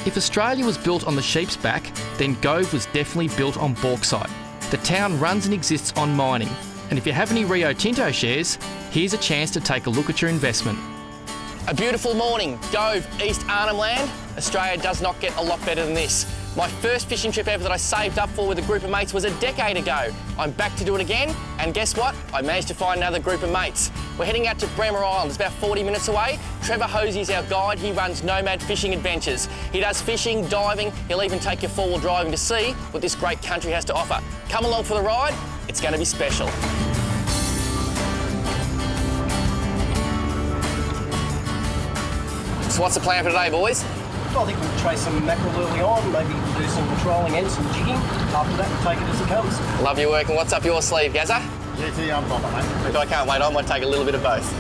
If Australia was built on the sheep's back, then Gove was definitely built on bauxite. The town runs and exists on mining, and if you have any Rio Tinto shares, here's a chance to take a look at your investment. A beautiful morning, Gove, East Arnhem Land. Australia does not get a lot better than this. My first fishing trip ever that I saved up for with a group of mates was a decade ago. I'm back to do it again, and guess what? I managed to find another group of mates. We're heading out to Bremer Island, it's about 40 minutes away. Trevor Hosey is our guide, he runs Nomad Fishing Adventures. He does fishing, diving, he'll even take you forward driving to see what this great country has to offer. Come along for the ride, it's going to be special. So what's the plan for today, boys? I think we'll chase some mackerel early on, maybe do some patrolling and some jigging. After that, we'll take it as it comes. Love your work, and what's up your sleeve, Gazza? GT, I'm bomber, mate. Look, I can't wait, I might take a little bit of both.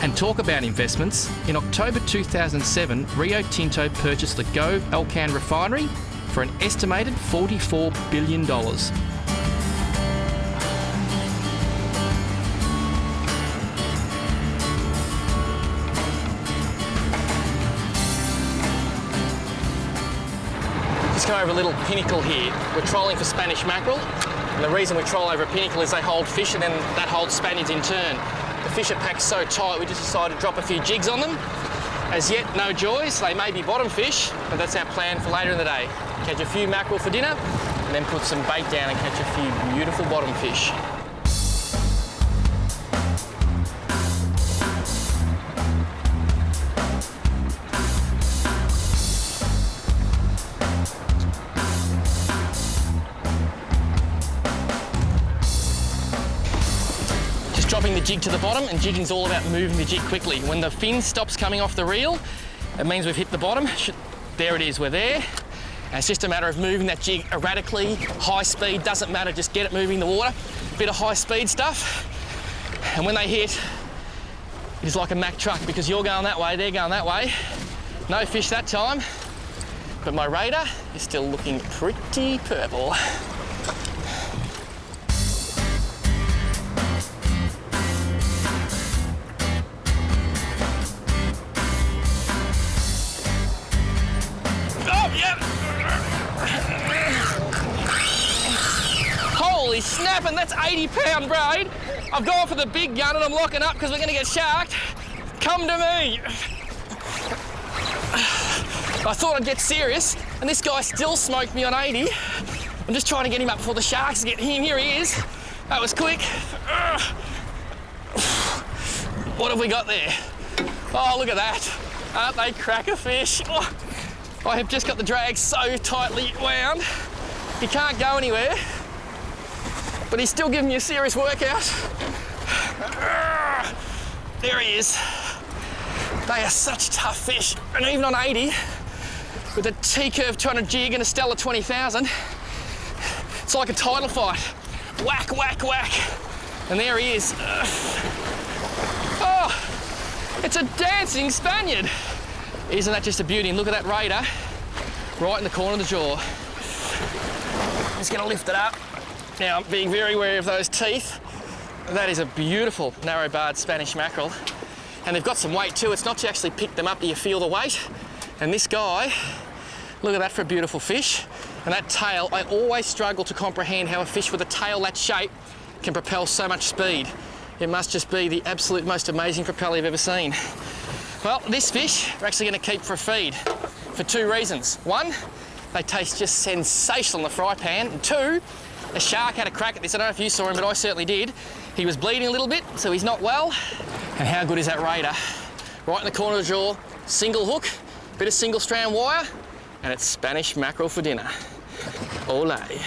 And talk about investments. In October 2007, Rio Tinto purchased the Gove Alcan refinery for an estimated $44 billion. Just come over a little pinnacle here. We're trolling for Spanish mackerel, and the reason we troll over a pinnacle is they hold fish and then that holds Spaniards in turn. The fish are packed so tight we just decided to drop a few jigs on them. As yet, no joys. They may be bottom fish, but that's our plan for later in the day. Catch a few mackerel for dinner, and then put some bait down and catch a few beautiful bottom fish. Dropping the jig to the bottom, and jigging's all about moving the jig quickly. When the fin stops coming off the reel, it means we've hit the bottom. There it is, we're there. And it's just a matter of moving that jig erratically, high speed, doesn't matter, just get it moving in the water. Bit of high speed stuff. And when they hit, it's like a Mack truck because you're going that way, they're going that way. No fish that time, but my radar is still looking pretty purple. Holy snapping, that's 80-pound braid. I've gone for the big gun and I'm locking up because we're going to get sharked. Come to me. I thought I'd get serious, and this guy still smoked me on 80. I'm just trying to get him up before the sharks get him. Here he is. That was quick. What have we got there? Oh, look at that. Aren't they cracker fish? Oh, I have just got the drag so tightly wound. He can't go anywhere, but he's still giving me a serious workout. There he is. They are such tough fish, and even on 80, with a T-curve 200 jig and a Stella 20,000, it's like a title fight. Whack, whack, whack. And there he is. Oh, it's a dancing Spaniard. Isn't that just a beauty? And look at that radar, right in the corner of the jaw. Just gonna lift it up. Now, I'm being very wary of those teeth. That is a beautiful narrow-barred Spanish mackerel. And they've got some weight too. It's not to actually pick them up, but you feel the weight. And this guy, look at that for a beautiful fish. And that tail, I always struggle to comprehend how a fish with a tail that shape can propel so much speed. It must just be the absolute most amazing propeller you've ever seen. Well, this fish we're actually going to keep for a feed for two reasons. One, they taste just sensational in the fry pan. And two, a shark had a crack at this. I don't know if you saw him, but I certainly did. He was bleeding a little bit, so he's not well. And how good is that radar? Right in the corner of the jaw, single hook, bit of single strand wire, and it's Spanish mackerel for dinner. Olé.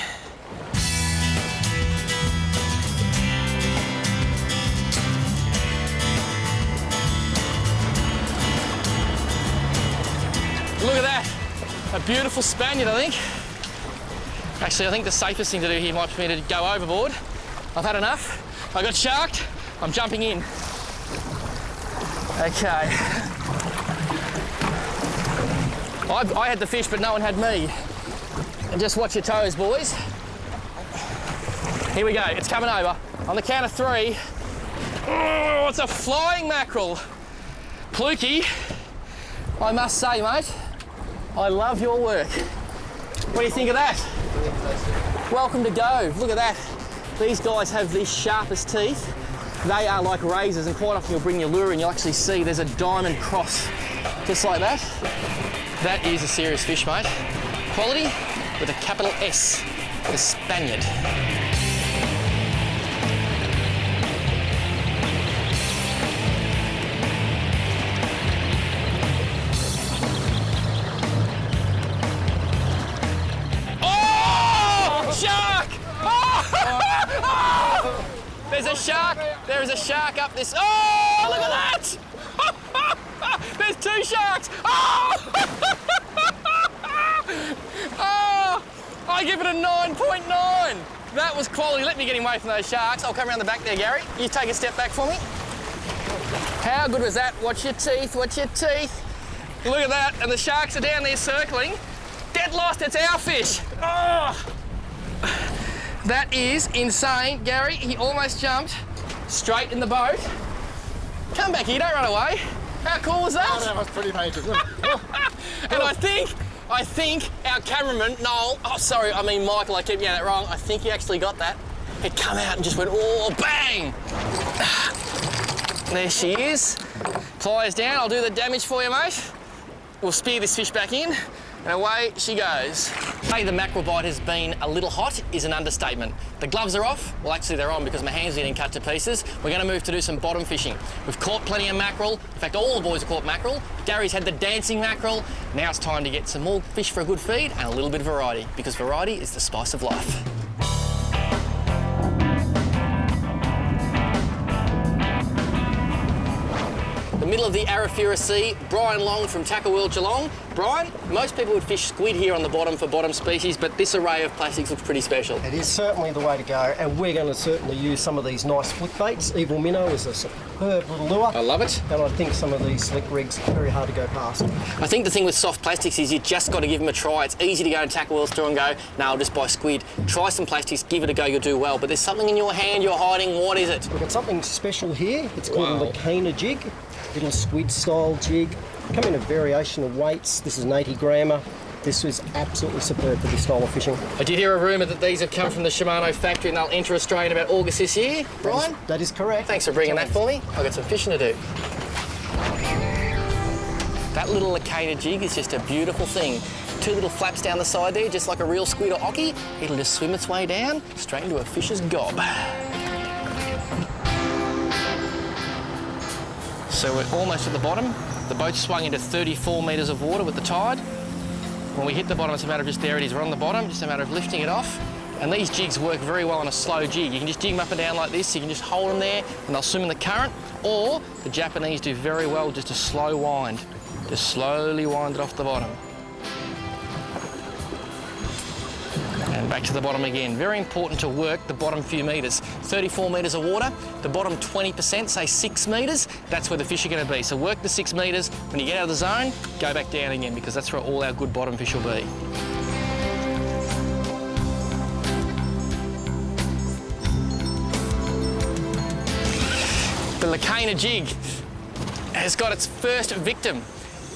Look at that, a beautiful Spaniard, I think. Actually, I think the safest thing to do here might be to go overboard. I've had enough. I got sharked. I'm jumping in. Okay. I had the fish, but no one had me. And just watch your toes, boys. Here we go. It's coming over. On the count of three. Oh, it's a flying mackerel. Plukey, I must say, mate, I love your work. What do you think of that? Welcome to Gove. Look at that. These guys have the sharpest teeth. They are like razors, and quite often you'll bring your lure and you'll actually see there's a diamond cross, just like that. That is a serious fish, mate. Quality with a capital S, the Spaniard. Shark! Oh! There's a shark. There is a shark up this. Oh, look at that! There's 2 sharks. Oh! Oh! I give it a 9.9. That was quality. Let me get him away from those sharks. I'll come around the back there, Gary. You take a step back for me. How good was that? Watch your teeth. Watch your teeth. Look at that. And the sharks are down there circling. Dead lost. It's our fish. Oh! That is insane, Gary. He almost jumped straight in the boat. Come back here, don't run away. How cool was that? Oh, that was pretty major. And I think our cameraman, Noel, Michael, I keep getting that wrong. I think he actually got that. It come out and just went, oh, bang! There she is. Pliers down, I'll do the damage for you, mate. We'll spear this fish back in. And away she goes. Hey, the mackerel bite has been a little hot is an understatement. The gloves are off. Well, actually they're on because my hands are getting cut to pieces. We're going to move to do some bottom fishing. We've caught plenty of mackerel. In fact, all the boys have caught mackerel. Gary's had the dancing mackerel. Now it's time to get some more fish for a good feed and a little bit of variety, because variety is the spice of life. The middle of the Arafura Sea, Brian Long from Tackle World Geelong. Brian, most people would fish squid here on the bottom for bottom species, but this array of plastics looks pretty special. It is certainly the way to go, and we're going to certainly use some of these nice flick baits. Evil Minnow is a superb little lure. I love it. And I think some of these slick rigs are very hard to go past. I think the thing with soft plastics is you just got to give them a try. It's easy to go to Tackle World store and go, no, I'll just buy squid. Try some plastics, give it a go, you'll do well. But there's something in your hand you're hiding. What is it? We've got something special here. It's called a Mackeral jig. Little squid style jig. Come in a variation of weights. This is an 80 grammer. This was absolutely superb for this style of fishing. I did hear a rumour that these have come from the Shimano factory and they'll enter Australia in about August this year. Brian? That is correct. Thanks for bringing that for me. I've got some fishing to do. That little Mackeral jig is just a beautiful thing. 2 little flaps down the side there, just like a real squid or ockie. It'll just swim its way down, straight into a fish's gob. So we're almost at the bottom. The boat's swung into 34 metres of water with the tide. When we hit the bottom, it's a matter of just, there it is, we're on the bottom, just a matter of lifting it off. And these jigs work very well on a slow jig. You can just jig them up and down like this, you can just hold them there and they'll swim in the current. Or the Japanese do very well just a slow wind. Just slowly wind it off the bottom. And back to the bottom again. Very important to work the bottom few metres. 34 metres of water, the bottom 20%, say 6 metres, that's where the fish are going to be. So work the 6 metres. When you get out of the zone, go back down again, because that's where all our good bottom fish will be. The Mackeral jig has got its first victim.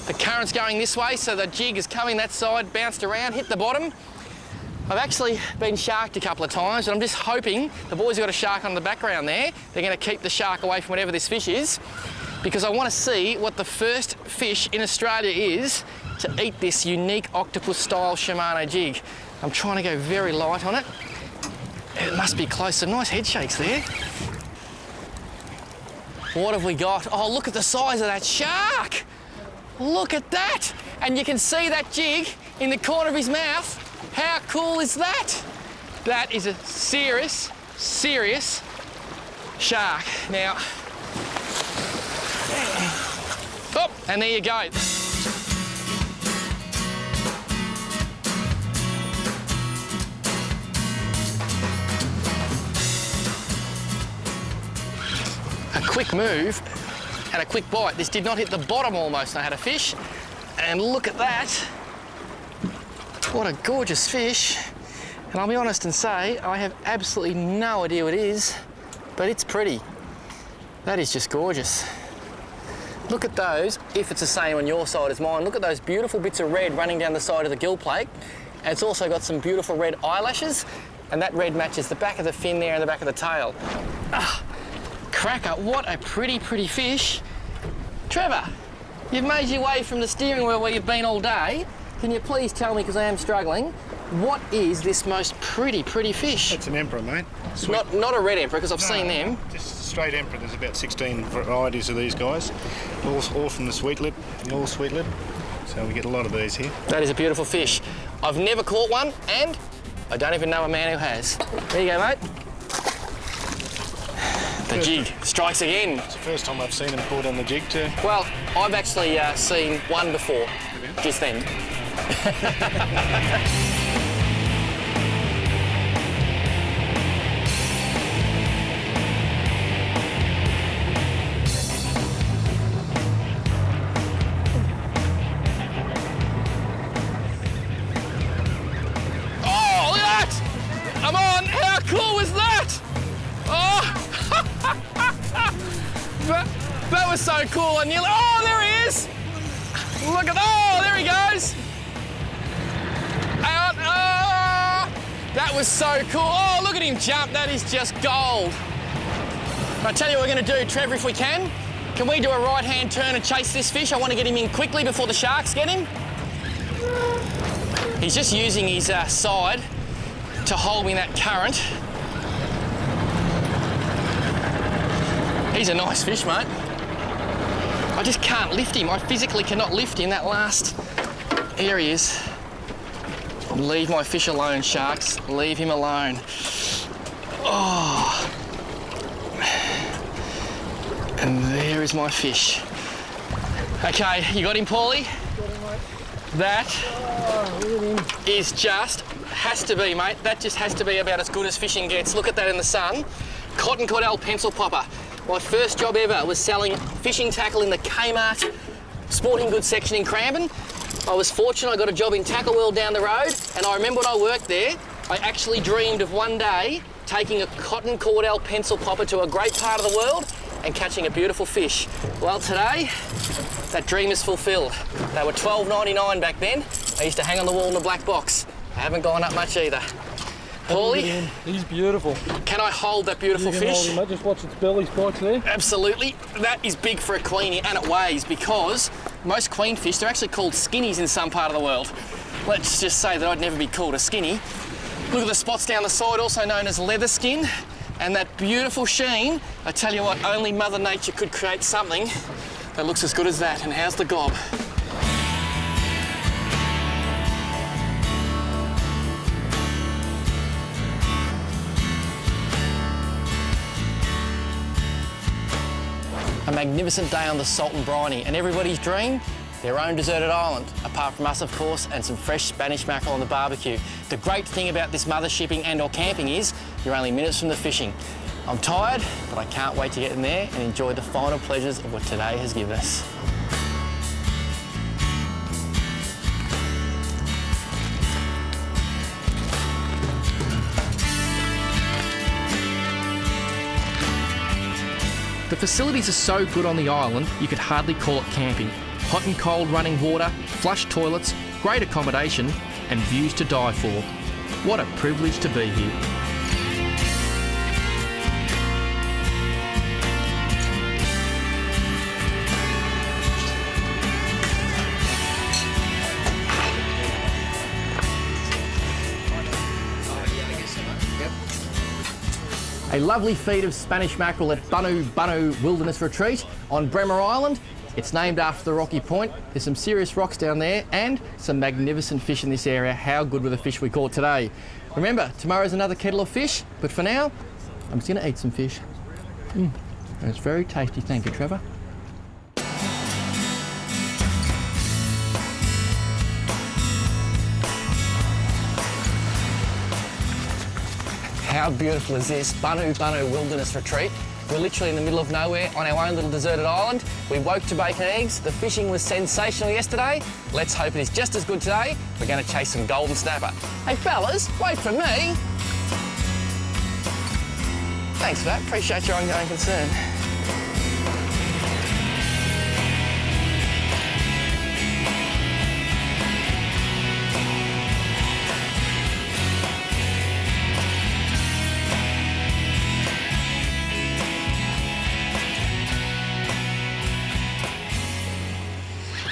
The current's going this way, so the jig is coming that side, bounced around, hit the bottom. I've actually been sharked a couple of times, and I'm just hoping the boys have got a shark on the background there. They're going to keep the shark away from whatever this fish is, because I want to see what the first fish in Australia is to eat this unique octopus-style Shimano jig. I'm trying to go very light on it. It must be close. Some nice head shakes there. What have we got? Oh, look at the size of that shark. Look at that. And you can see that jig in the corner of his mouth. How cool is that? That is a serious, serious shark. Now, oh, and there you go. A quick move and a quick bite. This did not hit the bottom almost, I had a fish. And look at that. What a gorgeous fish. And I'll be honest and say, I have absolutely no idea what it is, but it's pretty. That is just gorgeous. Look at those, if it's the same on your side as mine, look at those beautiful bits of red running down the side of the gill plate. And it's also got some beautiful red eyelashes, and that red matches the back of the fin there and the back of the tail. Ah, cracker, what a pretty, pretty fish. Trevor, you've made your way from the steering wheel where you've been all day. Can you please tell me, because I am struggling, what is this most pretty, pretty fish? It's an emperor, mate. Not a red emperor, because I've seen them. Just a straight emperor. There's about 16 varieties of these guys, all from the sweet lip, all sweet lip. So we get a lot of these here. That is a beautiful fish. I've never caught one, and I don't even know a man who has. There you go, mate. The jig strikes again. It's the first time I've seen them caught on the jig too. Well, I've actually seen one before, just then. Oh, look at that! Come on, how cool was that? Oh! that was so cool. I nearly... Oh, there he is! Look at... Oh, there he goes! Out! Oh! That was so cool. Oh, look at him jump. That is just gold. I'll tell you what we're going to do, Trevor, if we can. Can we do a right-hand turn and chase this fish? I want to get him in quickly before the sharks get him. He's just using his side to hold me in that current. He's a nice fish, mate. I just can't lift him. I physically cannot lift him. That last here he is. Leave my fish alone, sharks. Leave him alone. Oh. And there is my fish. Okay, you got him, Paulie? Got him, mate. That is just, has to be, mate. That just has to be about as good as fishing gets. Look at that in the sun. Cotton Cordell pencil popper. My first job ever was selling fishing tackle in the Kmart sporting goods section in Cranbourne. I was fortunate, I got a job in Tackle World down the road, and I remember when I worked there, I actually dreamed of one day taking a Cotton Cordell pencil popper to a great part of the world and catching a beautiful fish. Well, today, that dream is fulfilled. They were $12.99 back then. I used to hang on the wall in the black box. I haven't gone up much either. Paulie, he's beautiful. can I hold that beautiful You can fish? hold him, mate. Just watch its belly spikes there. Absolutely. That is big for a queenie, and it weighs, because most queenfish, they're actually called skinnies in some part of the world. Let's just say that I'd never be called a skinny. Look at the spots down the side, also known as leather skin, and that beautiful sheen. I tell you what, only Mother Nature could create something that looks as good as that. And how's the gob? A magnificent day on the Salt and Briny, and everybody's dream, their own deserted island, apart from us, of course, and some fresh Spanish mackerel on the barbecue. The great thing about this mothershipping and or camping is you're only minutes from the fishing. I'm tired, but I can't wait to get in there and enjoy the final pleasures of what today has given us. The facilities are so good on the island, you could hardly call it camping. Hot and cold running water, flush toilets, great accommodation, and views to die for. What a privilege to be here. A lovely feed of Spanish mackerel at Bunu Wilderness Retreat on Bremer Island. It's named after the rocky point. There's some serious rocks down there and some magnificent fish in this area. How good were the fish we caught today? Remember, tomorrow's another kettle of fish, but for now, I'm just gonna eat some fish. And it's very tasty, thank you, Trevor. How beautiful is this? Bunu Wilderness Retreat. We're literally in the middle of nowhere on our own little deserted island. We woke to bacon and eggs. The fishing was sensational yesterday. Let's hope it is just as good today. We're going to chase some golden snapper. Hey fellas, wait for me. Thanks for that. Appreciate your ongoing concern.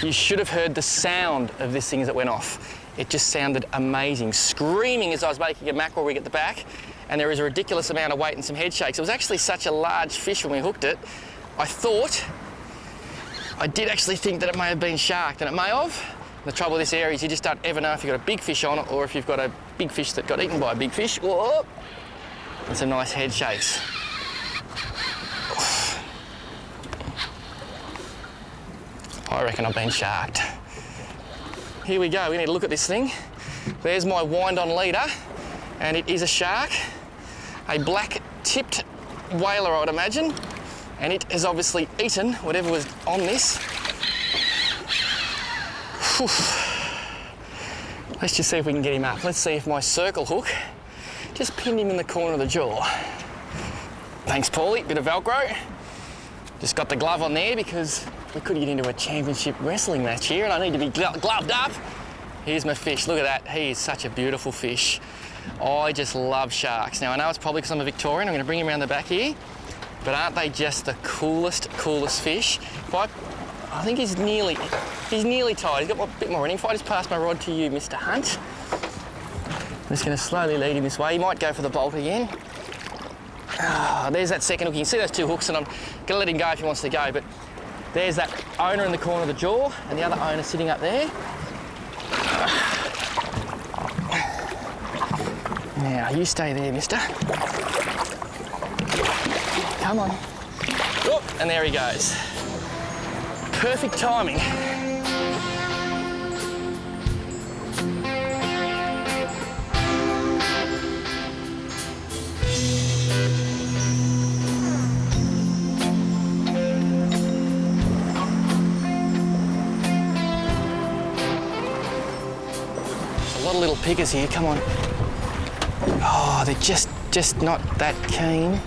You should have heard the sound of this thing as it went off. It just sounded amazing, screaming as I was making a mackerel rig at the back, and there is a ridiculous amount of weight and some head shakes. It was actually such a large fish when we hooked it. I did actually think that it may have been sharked, and it may have. The trouble with this area is you just don't ever know if you've got a big fish on it or if you've got a big fish that got eaten by a big fish. Whoa. And some nice head shakes. I reckon I've been sharked. Here we go, we need to look at this thing. There's my wind-on leader, and it is a shark. A black-tipped whaler, I would imagine. And it has obviously eaten whatever was on this. Whew. Let's just see if we can get him up. Let's see if my circle hook just pinned him in the corner of the jaw. Thanks, Paulie. Bit of Velcro. Just got the glove on there because we could get into a championship wrestling match here and I need to be gloved up. Here's my fish. Look at that. He is such a beautiful fish. I just love sharks. Now, I know it's probably because I'm a Victorian. I'm going to bring him around the back here. But aren't they just the coolest fish? I think he's nearly tied. He's got a bit more in him. If I just pass my rod to you, Mr. Hunt. I'm just going to slowly lead him this way. He might go for the bolt again. There's that second hook. You can see those two hooks, and I'm going to let him go if he wants to go. But there's that owner in the corner of the jaw, and the other owner sitting up there. Now, you stay there, mister. Come on. Oh, and there he goes. Perfect timing. A lot of little pickers here, come on. Oh, they're just not that keen.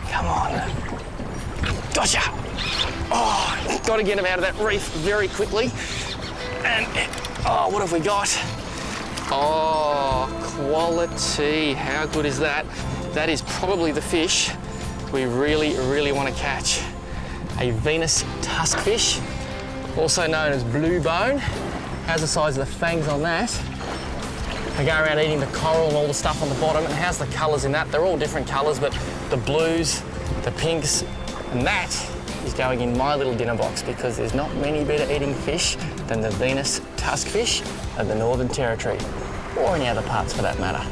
Come on. Gotcha! Oh, got to get him out of that reef very quickly. And, oh, what have we got? Oh, quality. How good is that? That is probably the fish we really want to catch. A Venus tuskfish, also known as blue bone. How's the size of the fangs on that? They go around eating the coral and all the stuff on the bottom. And how's the colours in that? They're all different colours, but the blues, the pinks, and that is going in my little dinner box because there's not many better eating fish than the Venus tuskfish of the Northern Territory, or any other parts for that matter.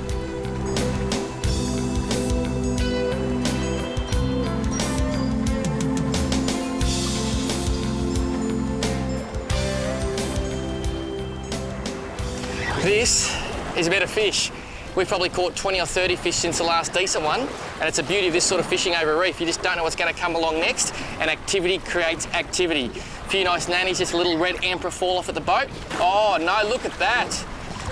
This is a better fish. We've probably caught 20 or 30 fish since the last decent one, and it's the beauty of this sort of fishing over a reef. You just don't know what's going to come along next, and activity creates activity. A few nice nannies, just a little red emperor fall off at the boat. Oh no, look at that.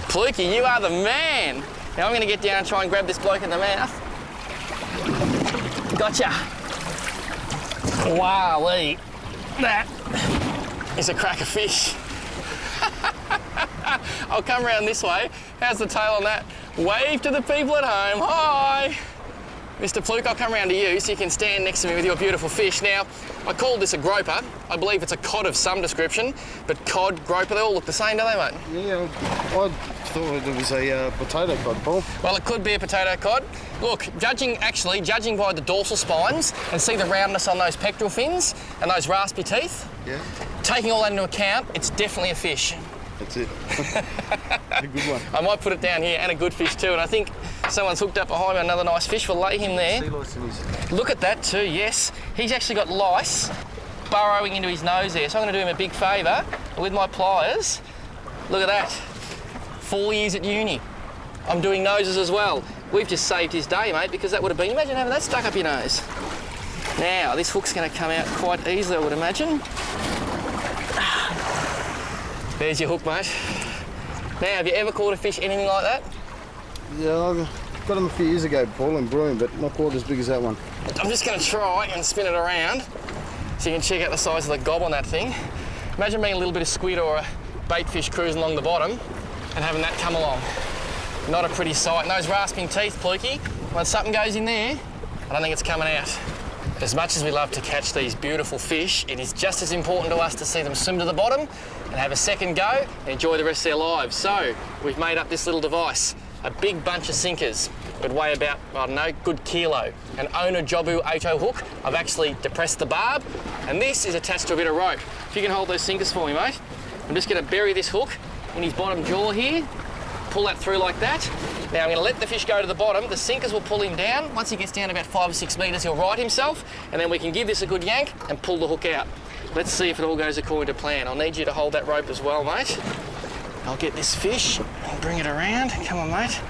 Pluky, you are the man. Now I'm going to get down and try and grab this bloke in the mouth. Gotcha. Wowee. That is a cracker fish. I'll come around this way. How's the tail on that? Wave to the people at home. Hi. Mr. Fluke, I'll come around to you so you can stand next to me with your beautiful fish. Now, I called this a groper. I believe it's a cod of some description, but cod, groper, they all look the same, don't they, mate? Yeah, I thought it was a potato cod, Paul. Well, it could be a potato cod. Look, judging by the dorsal spines and see the roundness on those pectoral fins and those raspy teeth, Yeah, taking all that into account, it's definitely a fish. that's it. A good one. I might put it down here, and a good fish too, and I think someone's hooked up behind me, another nice fish. We'll lay him there. Sea lice in his... Look at that too, yes. He's actually got lice burrowing into his nose there, so I'm going to do him a big favour with my pliers. Look at that. 4 years at uni. I'm doing noses as well. We've just saved his day, mate, because that would have been... Imagine having that stuck up your nose. Now, this hook's going to come out quite easily, I would imagine. There's your hook, mate. Now, have you ever caught a fish anything like that? Yeah, I got him a few years ago, Paul, in Broome, but not quite as big as that one. I'm just going to try and spin it around so you can check out the size of the gob on that thing. Imagine being a little bit of squid or a bait fish cruising along the bottom and having that come along. Not a pretty sight. And those rasping teeth, Pluky, when something goes in there, I don't think it's coming out. As much as we love to catch these beautiful fish, it is just as important to us to see them swim to the bottom and have a second go and enjoy the rest of their lives. So we've made up this little device, a big bunch of sinkers. It would weigh about, I don't know, good kilo. An Owner Jobu 8-0 hook. I've actually depressed the barb, and this is attached to a bit of rope. If you can hold those sinkers for me, mate. I'm just going to bury this hook in his bottom jaw here, pull that through like that. Now I'm going to let the fish go to the bottom. The sinkers will pull him down. Once he gets down about 5 or 6 metres, he'll right himself, and then we can give this a good yank and pull the hook out. Let's see if it all goes according to plan. I'll need you to hold that rope as well, mate. I'll get this fish and bring it around. Come on, mate.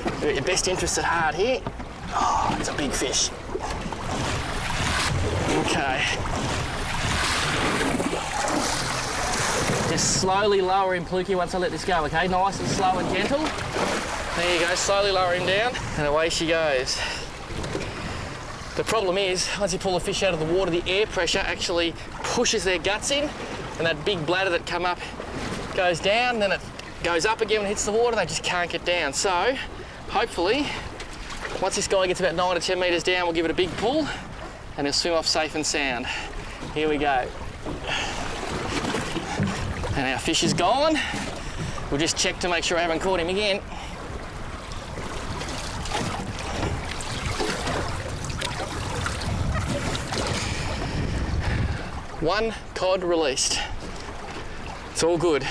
You've got your best interests at heart here. Oh, it's a big fish. Okay. Just slowly lower him, Pluky, once I let this go, okay? Nice and slow and gentle. There you go, slowly lower him down, and away she goes. The problem is, once you pull the fish out of the water, the air pressure actually pushes their guts in, and that big bladder that come up goes down, then it goes up again and hits the water, they just can't get down. So, hopefully, once this guy gets about 9 to 10 metres down, we'll give it a big pull, and he'll swim off safe and sound. Here we go. And our fish is gone. We'll just check to make sure I haven't caught him again. One cod released. It's all good.